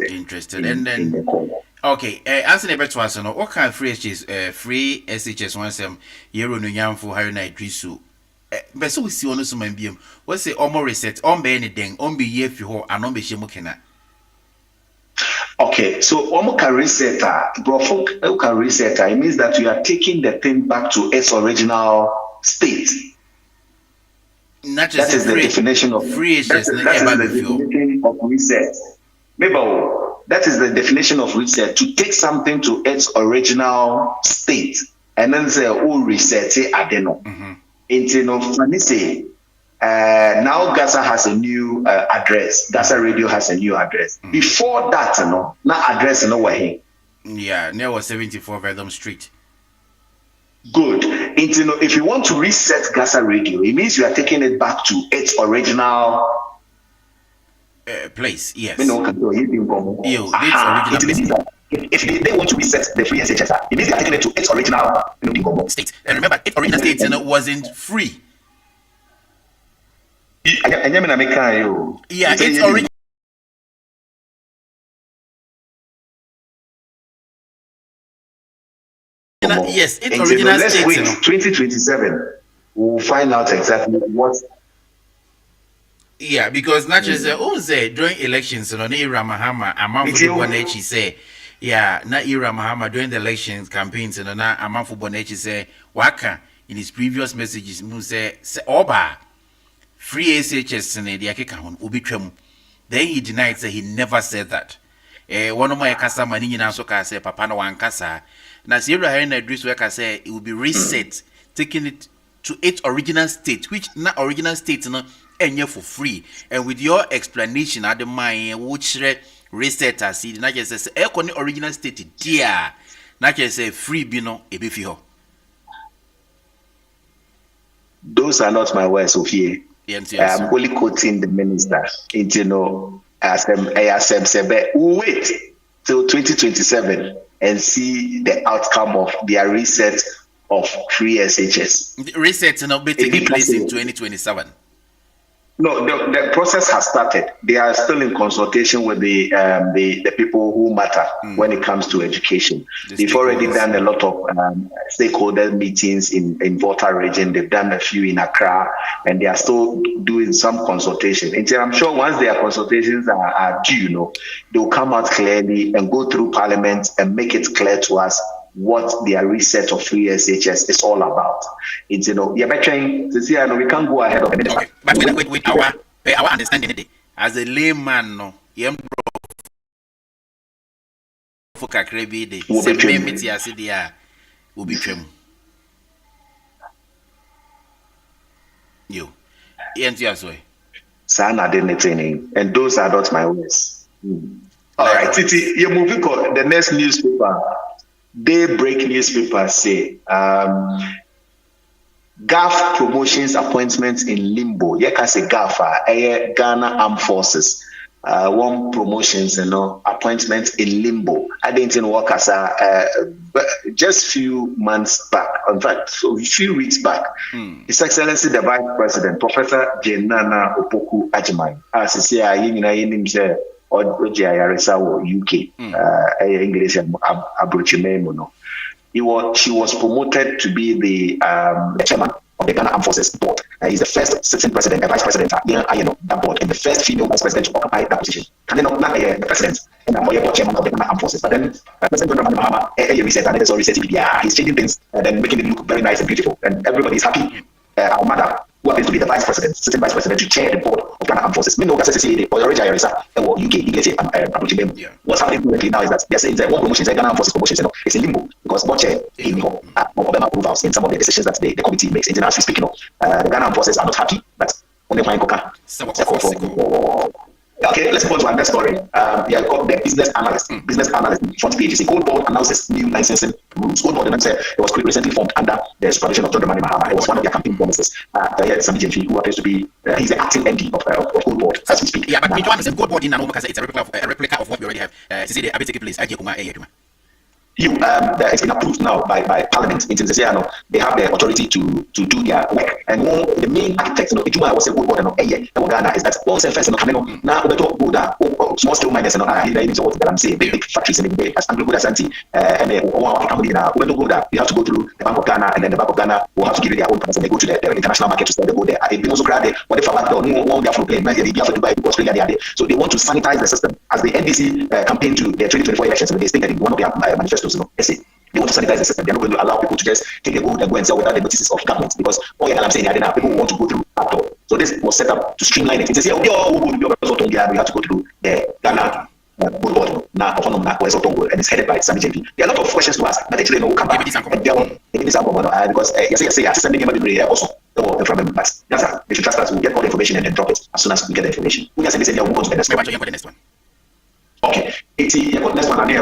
interested. And then, okay, answer the better one. What kind of free SHS? Free SHS one some year on yam for higher night drisu. But so we see on some MBM. What's the almost reset on be anything on be year for and on be shemokena. Okay, so Omoka resetter, Omoka resetter, it means that you are taking the thing back to its original state. Not just that is the definition of free. That is the definition of reset. Maybe that is the definition of reset: to take something to its original state and then say, "Oh, reset it." Adeno. Into no funny say. Now GHASA has a new address. GHASA Radio has a new address. Before that, no address no way. Yeah, there was 74 Verdum Street. Good. If you want to reset GHASA Radio, it means you are taking it back to its original place. Yes. If they want to reset the free SHS, it means they are taking it to its original state. And remember, its original state wasn't free. Yeah, it's original. Yes, it's original let's state. Wait, 2027, we'll find out exactly what. Yeah, because not just during elections, no Ira Mahama, among Bonechi say, yeah, na Ira Mahama during the elections campaigns, and na among Bonechi say, Waka in his previous messages, say Oba. Free SHS in the Akekahon Ubitrum. Then he denied that he never said that. One of my Casa Manina Soka say Papano and Casa. Nasira Hena Dris Weka say it will be reset, taking it to its original state, which not original state no and for free. And with your explanation at the mind, which reset as it not just say original state, dear, not just say free bino ebifio. Those are not my words, Sophie. I'm only quoting the minister. Wait till 2027 and see the outcome of their reset of free SHS. The reset will be taking place in 2027. No, the process has started. They are still in consultation with the people who matter when it comes to education. They've already done a lot of stakeholder meetings in Volta region. They've done a few in Accra, and they are still doing some consultation. And I'm sure once their consultations are due, they will come out clearly and go through Parliament and make it clear to us what their reset of free SHS is all about. It's we can't go ahead of it. Okay. But with our understanding as a layman, no, for Kakrebi, the will be trim. You, Sana didn't training, and those are not my words. All right, Titi, you're moving on. The next newspaper. Daybreak newspaper say GAF promotions appointments in limbo. You can say GAF, Ghana Armed Forces. One promotions, appointments in limbo. I didn't work as just few months back. In fact, so a few weeks back, His Excellency the Vice President, Professor Jenana Opoku Ajimai, as he say, or UK, English and she was promoted to be the chairman of the Ghana Armed Forces board. He's the first sitting president, vice president, that board, and the first female vice president to occupy that position. And then not the president and the chairman of the Ghana Armed Forces. But then President John Mahama, reset, and then reset. He's changing things and then making it look very nice and beautiful, and everybody is happy. Our mother, who happens to be the vice president, sitting vice president, to chair the board of Ghana Armed Forces. What's happening currently now is that they're saying that one promotion, Ghana Armed Forces promotions, it's in limbo because board chair approvals in some of the decisions that the committee makes. Internationally speaking, the Ghana Armed Forces are not happy that when they find Coca. Okay, let's go to our next story. Got the business analyst. Business analyst front page. The Gold Board announces new licensing rules. Gold Board it was recently formed under the supervision of John Mahama. It was one of their campaign promises. Some GMG who appears to be he's the acting MD of Gold Board as we speak. Yeah, but Gold Board in Nano it's a replica of what we already have. To see the ability place. It's been approved now by Parliament. It is they have the authority to do their work. And the main architect, I was a good order Ghana is that all first now small scale miners what I'm saying, big factories and big as Anglo as anti and you have to go through the Bank of Ghana, and then the Bank of Ghana will have to give you their own price, and they go to the international market to sell. They go there. They also create what they back door, no their play, Australia they are there. So they want to sanitize the system as the NDC campaign to the 2024 elections. They stated in one of their manifestos, they say they want to sanitize the system. They're not going to allow people to just take the gold and go and sell without the notices of government, because I'm saying now people want to go through that door. So this was set up to streamline it. It says, we have to go through the Ghana good board now, and it's headed by Sami JP. There are a lot of questions to ask, but actually, no, come back. Because also the problem. But they should trust us. We'll get all the information and then drop it as soon as we get the information. We just say, we'll go to the next one. Okay, next one, the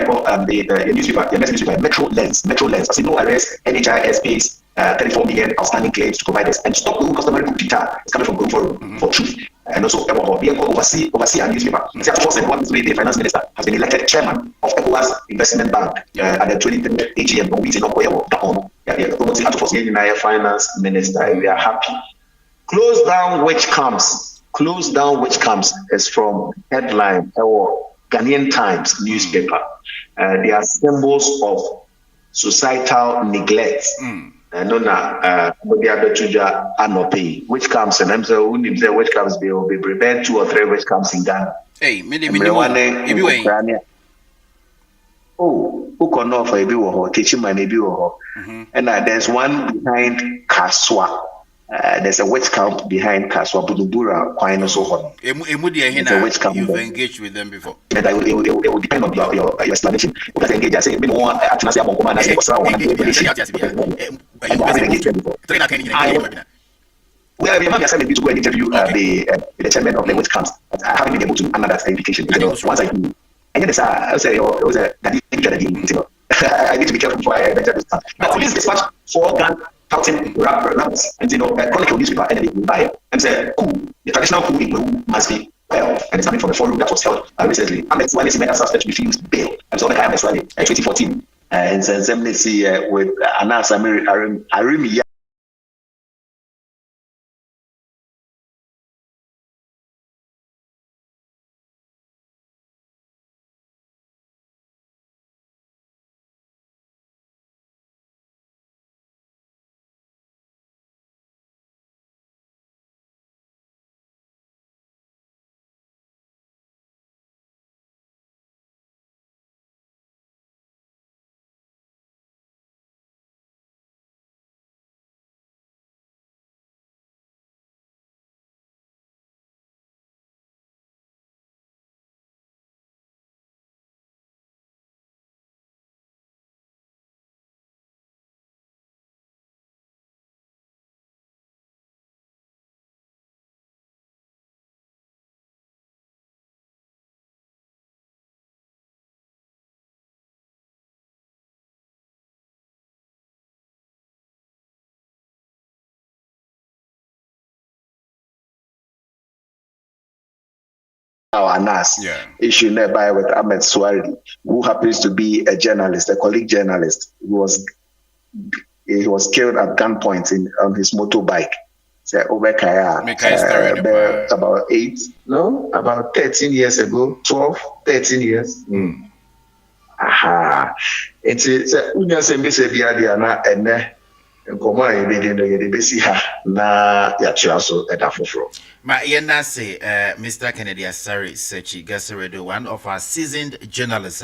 newspaper, the next newspaper, Metro Lens. As you know, arrest NHI space 34 million outstanding claims to providers and stop the customary book data. It's coming from Group for Truth. And also, oversee our newspaper. The finance minister has been elected chairman of ECOWAS Investment Bank at the 23rd AGM meeting of the finance minister, and we are happy. Close down which comes is from headline Ghanaian Times newspaper. They are symbols of societal neglect. Which comes and I'm saying which comes will be prepared 2 or 3 which comes in Ghana. Hey, who can offer a teaching my and there's one behind Kaswa. There's a witch camp behind Kaswa Budubura, Quine so hot. You've engaged with them before. And it will depend on your explanation. Because engage, I say, well, we have assigned me to go and interview the chairman of the witch camps. I haven't been able to under that indication. Once I do, and then I say, it was a I need to be careful before I enter this camp. But police dispatch 4 gun touting rabbits and chronicle newspaper, and then they will buy it and say, the traditional coup in Peru must be well, and it's coming from a forum that was held recently. Ahmed Swale made a suspect refused bail. And so the Ahmed Swale 2014. And so let with Anas Arimi. Anas issue nearby with Ahmed Swari, who happens to be a journalist, a colleague journalist, who was killed at gunpoint on his motorbike. About 13 years ago, 13 years. Aha. It's Ma yena say Mr. Kennedy Asari Sechi GHASA, one of our seasoned journalists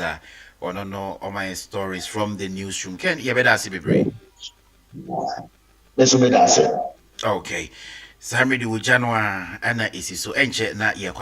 on my stories from the newsroom. Ken Yabedasi be brave. Okay. Samedi January ana isi so enche na ye